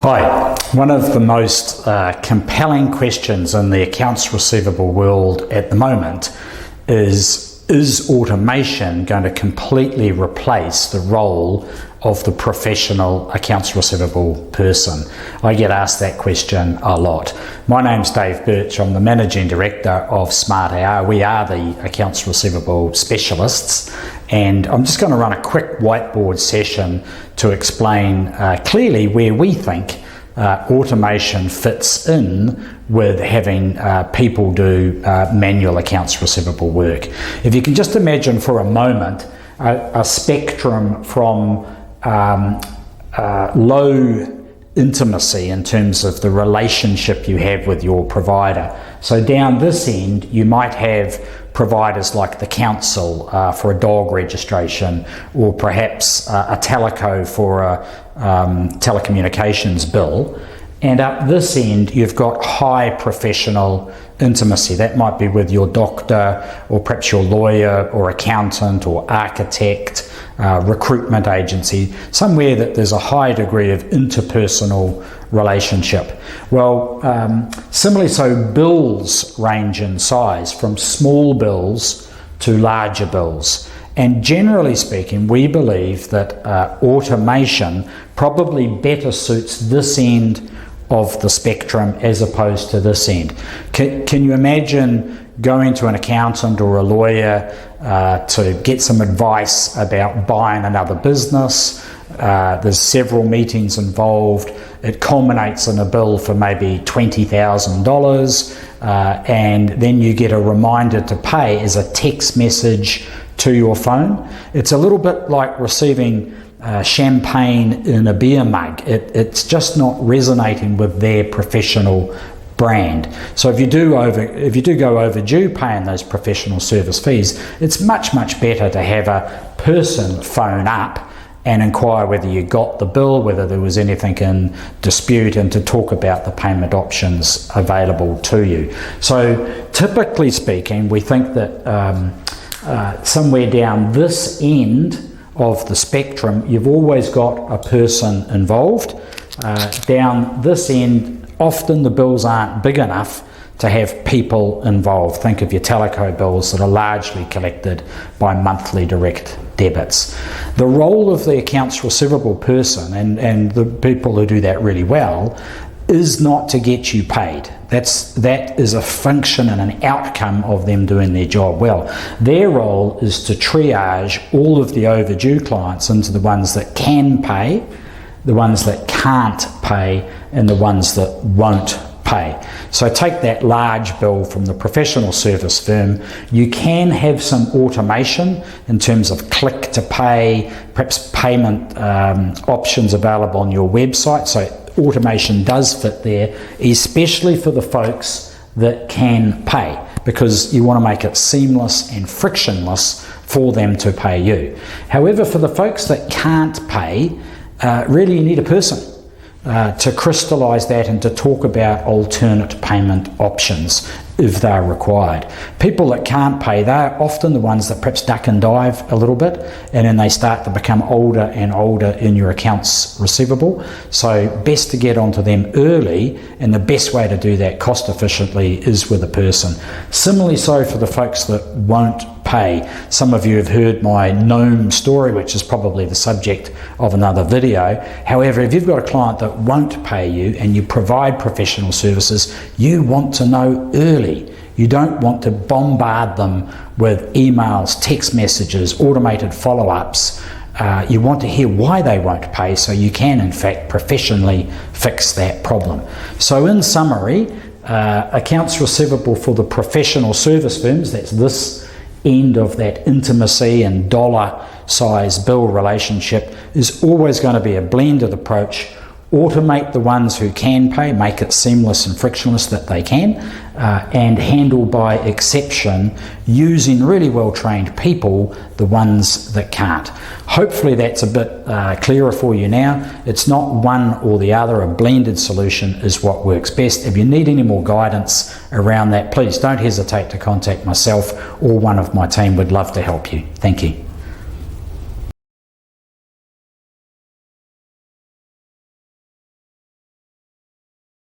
Hi. One of the most compelling questions in the accounts receivable world at the moment is automation going to completely replace the role of the professional accounts receivable person? I get asked that question a lot. My name's Dave Birch. I'm the Managing Director of smartAR. We are the accounts receivable specialists, and I'm just going to run a quick whiteboard session to explain clearly where we think automation fits in with having people do manual accounts receivable work. If you can just imagine for a moment a spectrum from low intimacy in terms of the relationship you have with your provider. So down this end, you might have providers like the council for a dog registration, or perhaps a teleco for a telecommunications bill. And up this end, you've got high professional intimacy. That might be with your doctor, or perhaps your lawyer, or accountant, or architect, recruitment agency, somewhere that there's a high degree of interpersonal relationship. Well, similarly, so bills range in size from small bills to larger bills. And generally speaking, we believe that automation probably better suits this end of the spectrum as opposed to this end. Can you imagine going to an accountant or a lawyer to get some advice about buying another business? There's several meetings involved. It culminates in a bill for maybe $20,000, and then you get a reminder to pay as a text message to your phone. It's a little bit like receiving champagne in a beer mug. It's just not resonating with their professional brand. So if you do go overdue paying those professional service fees, it's much better to have a person phone up and inquire whether you got the bill, whether there was anything in dispute, and to talk about the payment options available to you. So typically speaking, we think that somewhere down this end of the spectrum, you've always got a person involved. Down this end, often the bills aren't big enough to have people involved. Think of your teleco bills that are largely collected by monthly direct debits. The role of the accounts receivable person, and the people who do that really well, is not to get you paid. That is a function and an outcome of them doing their job well. Their role is to triage all of the overdue clients into the ones that can pay, the ones that can't pay, and the ones that won't pay. So take that large bill from the professional service firm. You can have some automation in terms of click to pay, perhaps payment options available on your website. So automation does fit there, especially for the folks that can pay, because you want to make it seamless and frictionless for them to pay you. However, for the folks that can't pay, really you need a person to crystallise that and to talk about alternate payment options if they're required. People that can't pay, they're often the ones that perhaps duck and dive a little bit, and then they start to become older and older in your accounts receivable. So best to get onto them early, and the best way to do that cost efficiently is with a person. Similarly so for the folks that won't pay. Some of you have heard my gnome story, which is probably the subject of another video. However, if you've got a client that won't pay you and you provide professional services, you want to know early. You don't want to bombard them with emails, text messages, automated follow-ups. You want to hear why they won't pay, so you can in fact professionally fix that problem. So in summary, accounts receivable for the professional service firms, that's this end of that intimacy and dollar size bill relationship, is always going to be a blended approach. Automate the ones who can pay, make it seamless and frictionless that they can, and handle by exception, using really well-trained people, the ones that can't. Hopefully that's a bit clearer for you now. It's not one or the other. A blended solution is what works best. If you need any more guidance around that, please don't hesitate to contact myself or one of my team. We'd love to help you. Thank you.